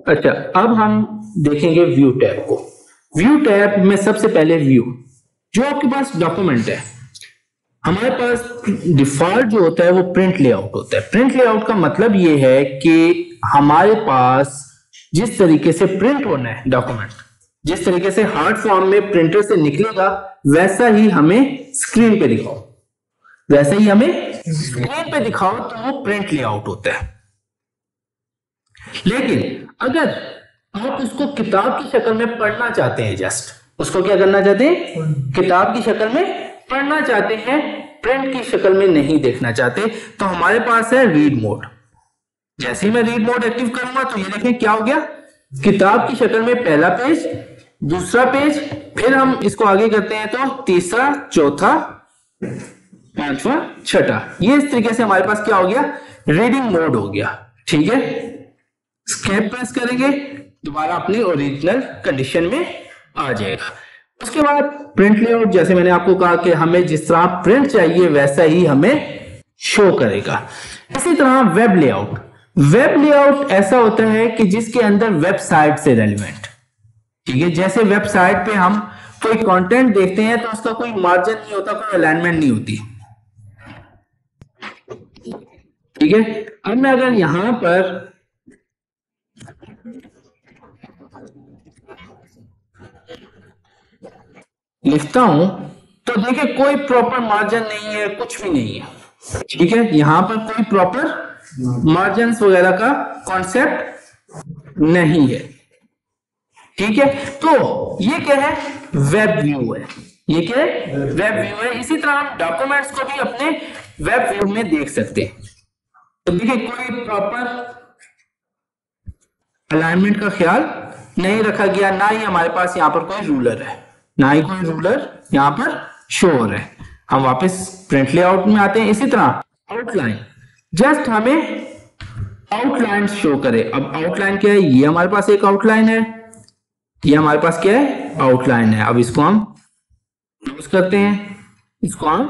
अच्छा, अब हम देखेंगे व्यू टैब को। व्यू टैब में सबसे पहले व्यू, जो आपके पास डॉक्यूमेंट है, हमारे पास डिफॉल्ट जो होता है वो प्रिंट लेआउट होता है। प्रिंट लेआउट का मतलब ये है कि हमारे पास जिस तरीके से प्रिंट होना है डॉक्यूमेंट, जिस तरीके से हार्ड फॉर्म में प्रिंटर से निकलेगा, वैसा ही हमें स्क्रीन पे दिखाओ, वैसा ही हमें स्क्रीन पे दिखाओ, तो वो प्रिंट लेआउट होता है। लेकिन अगर आप उसको किताब की शक्ल में पढ़ना चाहते हैं, जस्ट उसको क्या करना चाहते हैं, किताब की शक्ल में पढ़ना चाहते हैं, प्रिंट की शक्ल में नहीं देखना चाहते, तो हमारे पास है रीड मोड। जैसे ही मैं रीड मोड एक्टिव करूंगा तो ये देखें क्या हो गया, किताब की शक्ल में पहला पेज, दूसरा पेज, फिर हम इसको आगे करते हैं तो तीसरा, चौथा, पांचवा, छठा, ये इस तरीके से हमारे पास क्या हो गया, रीडिंग मोड हो गया। ठीक है, एस्केप प्रेस करेंगे, दोबारा अपनी ओरिजिनल कंडीशन में आ जाएगा। उसके बाद प्रिंट लेआउट, जैसे मैंने आपको कहा कि हमें जिस तरह प्रिंट चाहिए वैसा ही हमें शो करेगा। इसी तरह वेब लेआउट, वेब लेआउट ऐसा होता है कि जिसके अंदर वेबसाइट से रेलिवेंट, ठीक है, जैसे वेबसाइट पे हम कोई कंटेंट देखते हैं तो उसका कोई मार्जिन नहीं होता, कोई अलाइनमेंट नहीं होती। ठीक है, अब मैं अगर यहां पर लिखता हूं तो देखिए कोई प्रॉपर मार्जिन नहीं है, कुछ भी नहीं है। ठीक है, यहां पर कोई प्रॉपर मार्जिन वगैरह का कॉन्सेप्ट नहीं है। ठीक है, तो ये क्या है, वेब व्यू है। ये क्या है, वेब व्यू है। इसी तरह हम डॉक्यूमेंट्स को भी अपने वेब व्यू में देख सकते हैं। तो देखिए कोई प्रॉपर अलाइनमेंट का ख्याल नहीं रखा गया, ना ही हमारे पास यहाँ पर कोई रूलर है, ना ही कोई रूलर यहाँ पर शो हो रहा है। हम वापस प्रिंट लेआउट में आते हैं। इसी तरह आउटलाइन, जस्ट हमें आउटलाइन शो करे। अब आउटलाइन क्या है, ये हमारे पास एक आउटलाइन है, ये हमारे पास क्या है, आउटलाइन है। अब इसको हम क्लोज करते हैं, इसको हम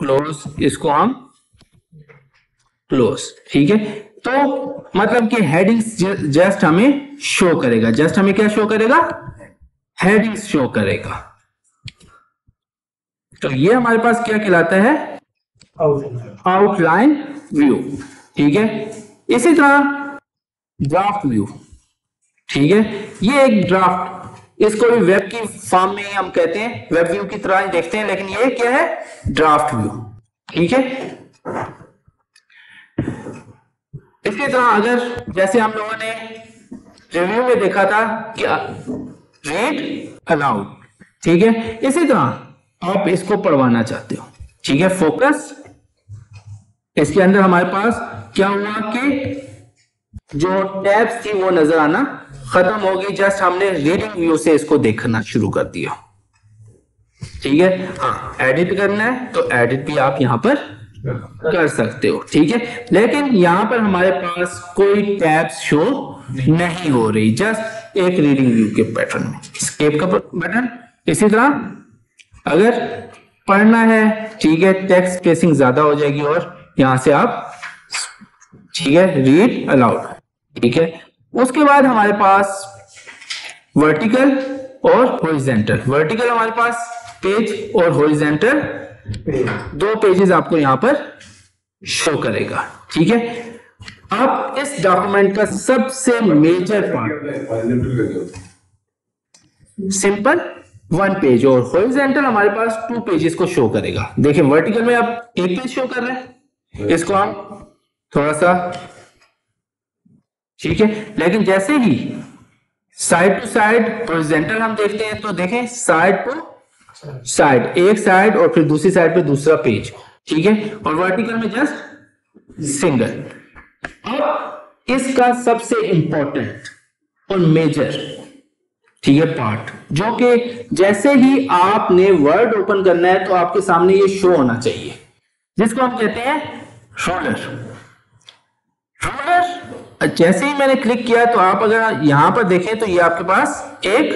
क्लोज, इसको हम क्लोज। ठीक है, तो मतलब कि हेडिंग्स जस्ट हमें शो करेगा, जस्ट हमें क्या शो करेगा, हेडिंग्स शो करेगा। तो ये हमारे पास क्या कहलाता है, आउटलाइन व्यू। ठीक है, इसी तरह ड्राफ्ट व्यू। ठीक है, ये एक ड्राफ्ट, इसको भी वेब की फॉर्म में ही हम कहते हैं, वेब व्यू की तरह ही देखते हैं, लेकिन ये क्या है, ड्राफ्ट व्यू। ठीक है, इसकी तरह अगर जैसे हम लोगों ने रिव्यू में देखा था कि रीड अलाउड, ठीक है, इसी तरह आप इसको पढ़वाना चाहते हो। ठीक है, फोकस, इसके अंदर हमारे पास क्या हुआ कि जो टैब्स थी वो नजर आना खत्म हो गई, जस्ट हमने रीडिंग व्यू से इसको देखना शुरू कर दिया। ठीक है, हाँ, एडिट करना है तो एडिट भी आप यहां पर कर सकते हो। ठीक है, लेकिन यहां पर हमारे पास कोई टैब्स शो नहीं हो रही, जस्ट एक रीडिंग व्यू के पैटर्न में, एस्केप का बटन। इसी तरह अगर पढ़ना है, ठीक है, टेक्स्ट स्पेसिंग ज्यादा हो जाएगी और यहां से आप, ठीक है, रीड अलाउड। ठीक है, उसके बाद हमारे पास वर्टिकल और हॉरिजॉन्टल। वर्टिकल हमारे पास पेज और हॉरिजॉन्टल दो पेजेस आपको यहां पर शो करेगा। ठीक है, अब इस डॉक्यूमेंट का सबसे मेजर पार्ट, सिंपल 1 पेज, और हॉरिजॉन्टल हमारे पास 2 पेजेस को शो करेगा। देखिए वर्टिकल में अब 1 पेज शो कर रहे हैं, इसको हम थोड़ा सा, ठीक है, लेकिन जैसे ही साइड टू साइड हॉरिजॉन्टल हम देखते हैं तो देखें साइड टू साइड, एक साइड और फिर दूसरी साइड पे दूसरा पेज। ठीक है, और वर्टिकल में जस्ट सिंगल। अब इसका सबसे इंपॉर्टेंट और मेजर, ठीक है, पार्ट, जो कि जैसे ही आपने वर्ड ओपन करना है तो आपके सामने ये शो होना चाहिए, जिसको हम कहते हैं रूलर। रूलर, जैसे ही मैंने क्लिक किया तो आप अगर यहां पर देखें तो ये आपके पास एक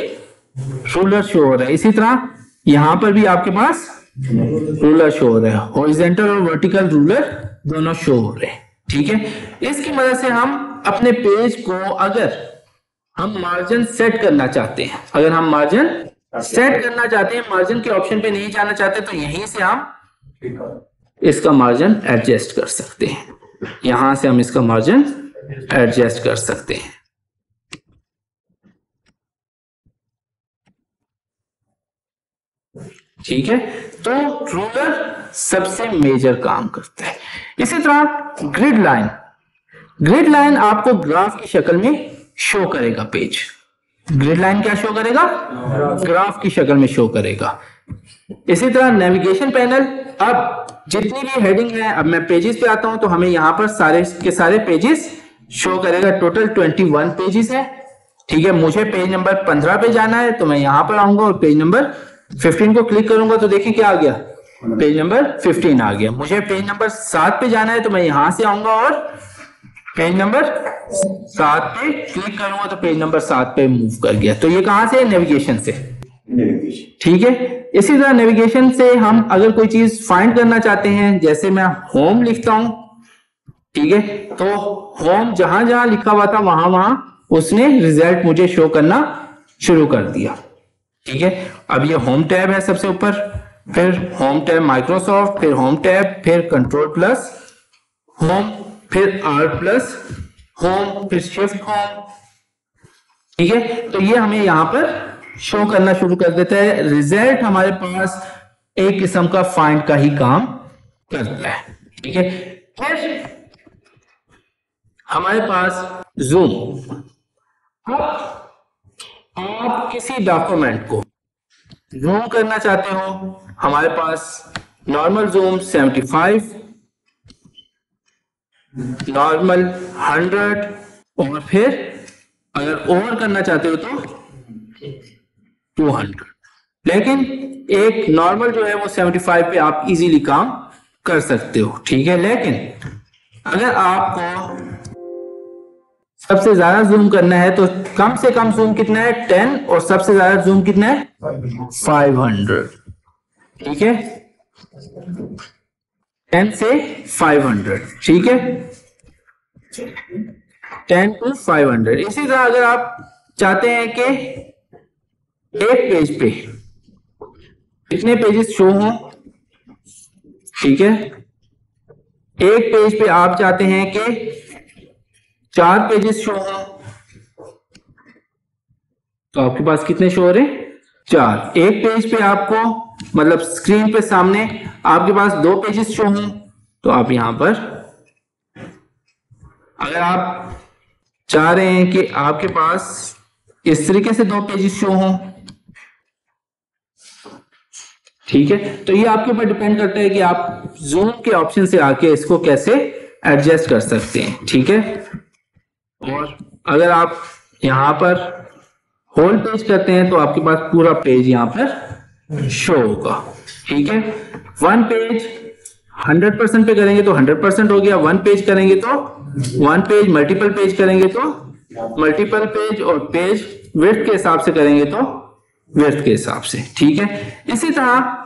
रूलर शो हो रहा है। इसी तरह यहां पर भी आपके पास रूलर शो हो रहा है, हॉरिजॉन्टल और वर्टिकल रूलर दोनों शो हो रहे हैं। ठीक है, इसकी मदद से हम अपने पेज को अगर हम मार्जिन सेट करना चाहते हैं, अगर हम मार्जिन सेट करना चाहते हैं, मार्जिन के ऑप्शन पे नहीं जाना चाहते, तो यहीं से हम इसका मार्जिन एडजस्ट कर सकते हैं, यहां से हम इसका मार्जिन एडजस्ट कर सकते हैं। ठीक है, तो रूलर सबसे मेजर काम करता है। इसी तरह ग्रिड लाइन, ग्रिड लाइन आपको ग्राफ की शक्ल में शो करेगा पेज। ग्रिड लाइन क्या शो करेगा? ग्राफ की शक्ल में शो करेगा। इसी तरह नेविगेशन पैनल, अब जितनी भी हेडिंग है, अब मैं पेजेस पे आता हूं तो हमें यहां पर सारे के सारे पेजेस शो करेगा। टोटल 21 पेजेस है। ठीक है, मुझे पेज नंबर 15 पे जाना है तो मैं यहां पर आऊंगा और पेज नंबर 15 को क्लिक करूंगा तो देखिए क्या आ गया, पेज नंबर 15 आ गया। मुझे पेज नंबर 7 पे जाना है तो मैं यहां से आऊंगा और पेज नंबर 7 पे क्लिक करूंगा तो पेज नंबर 7 पे मूव कर गया। तो ये कहां से? नेविगेशन से। ठीक है, इसी तरह नेविगेशन से हम अगर कोई चीज फाइंड करना चाहते हैं, जैसे मैं होम लिखता हूं, ठीक है, तो होम जहां जहां लिखा हुआ था वहां वहां उसने रिजल्ट मुझे शो करना शुरू कर दिया। ठीक है, अब ये होम टैब है सबसे ऊपर, फिर होम टैब माइक्रोसॉफ्ट, फिर होम टैब, फिर कंट्रोल प्लस होम, फिर आर प्लस होम, फिर शिफ्ट होम। ठीक है, तो ये हमें यहां पर शो करना शुरू कर देता है। रिजल्ट हमारे पास एक किस्म का फाइंड का ही काम करता है। ठीक है, फिर हमारे पास जूम। आप किसी डॉक्यूमेंट को जूम करना चाहते हो, हमारे पास नॉर्मल जूम 75, नॉर्मल 100 और फिर अगर ओवर करना चाहते हो तो 200। लेकिन एक नॉर्मल जो है वो 75 पे आप इजीली काम कर सकते हो। ठीक है, लेकिन अगर आपको सबसे ज्यादा जूम करना है तो कम से कम जूम कितना है? 10, और सबसे ज्यादा जूम कितना है? 500। ठीक है, 10 से 500। ठीक है, 10 to 500। इसी तरह अगर आप चाहते हैं कि एक पेज पे कितने पेजेस शो हों, ठीक है, एक पेज पे आप चाहते हैं कि 4 पेजेस शो हों, तो आपके पास कितने शो हो रहे हैं? 4। एक पेज पे आपको मतलब स्क्रीन पे सामने आपके पास 2 पेजेस शो हों, तो आप यहां पर अगर आप चाह रहे हैं कि आपके पास इस तरीके से 2 पेजेस शो हों, ठीक है, तो ये आपके ऊपर डिपेंड करता है कि आप जूम के ऑप्शन से आके इसको कैसे एडजस्ट कर सकते हैं। ठीक है, और अगर आप यहां पर होल पेज करते हैं तो आपके पास पूरा पेज यहां पर शो होगा। ठीक है, 1 पेज 100% पे करेंगे तो 100% हो गया, 1 पेज करेंगे तो 1 पेज, मल्टीपल पेज करेंगे तो मल्टीपल पेज, और पेज विड्थ के हिसाब से करेंगे तो विड्थ के हिसाब से। ठीक है, इसी तरह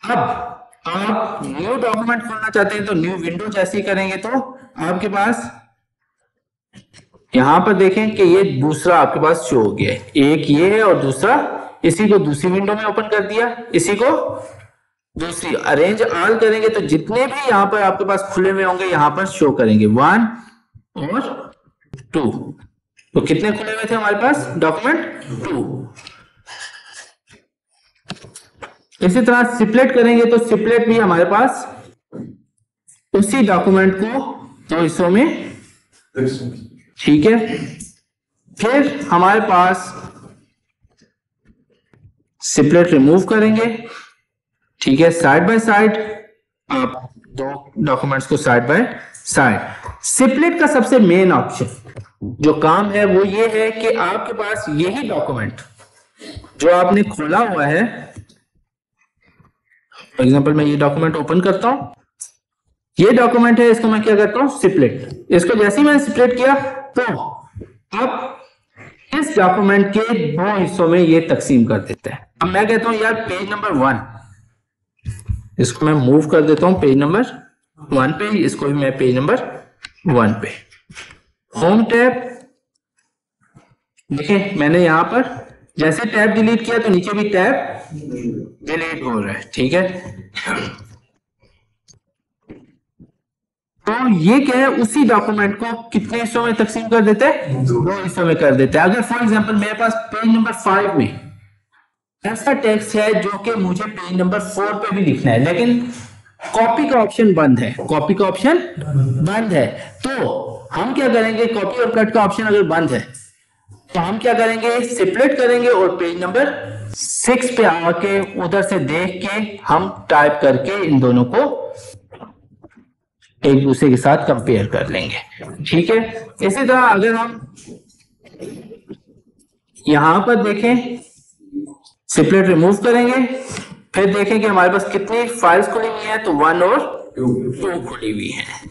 अब आप न्यू डॉक्यूमेंट खोलना चाहते हैं तो न्यू विंडो जैसे ही करेंगे तो आपके पास यहां पर देखें कि ये दूसरा आपके पास शो हो गया है। एक ये है और दूसरा, इसी को दूसरी विंडो में ओपन कर दिया, इसी को दूसरी। अरेंज ऑल करेंगे तो जितने भी यहां पर आपके पास खुले हुए होंगे यहां पर शो करेंगे, 1 और 2। तो कितने खुले हुए थे हमारे पास डॉक्यूमेंट? 2। इसी तरह स्प्लिट करेंगे तो स्प्लिट भी हमारे पास उसी डॉक्यूमेंट को 2 हिस्सों में। ठीक है, फिर हमारे पास स्प्लिट रिमूव करेंगे। ठीक है, साइड बाय साइड आप 2 डॉक्यूमेंट्स को साइड बाय साइड। स्प्लिट का सबसे मेन ऑप्शन जो काम है वो ये है कि आपके पास यही डॉक्यूमेंट जो आपने खोला हुआ है, फॉर एग्जांपल मैं ये डॉक्यूमेंट ओपन करता हूं, ये डॉक्यूमेंट है, इसको मैं क्या करता हूं? स्प्लिट। इसको जैसे ही मैंने स्प्लिट किया तो अब इस डॉक्यूमेंट के 2 हिस्सों में ये तकसीम कर देता है। अब मैं कहता हूं यार पेज नंबर 1, इसको मैं मूव कर देता हूं पेज नंबर 1 पे, इसको भी मैं पेज नंबर 1 पे। होम टैब, देखिए मैंने यहां पर जैसे टैब डिलीट किया तो नीचे भी टैब डिलीट हो रहा है, ठीक है। तो ये क्या है, उसी डॉक्यूमेंट को कितने हिस्सों में तकसीम कर देते हैं, 2 हिस्सों में कर देते हैं। अगर फॉर एग्जांपल मेरे पास पेज नंबर 5 में ऐसा टेक्स्ट है जो कि मुझे पेज नंबर 4 पे भी लिखना है, लेकिन कॉपी का ऑप्शन बंद है, कॉपी का ऑप्शन बंद है, तो हम क्या करेंगे, कॉपी और कट का ऑप्शन अगर बंद है तो हम क्या करेंगे, सिपलेट करेंगे और पेज नंबर 6 पे आके उधर से देख के हम टाइप करके इन दोनों को एक दूसरे के साथ कंपेयर कर लेंगे, ठीक है। इसी तरह अगर हम यहां पर देखें, सिपलेट रिमूव करेंगे, फिर देखें कि हमारे पास कितनी फाइल्स खुली हुई हैं, तो 1 और 2 खुली हुई हैं।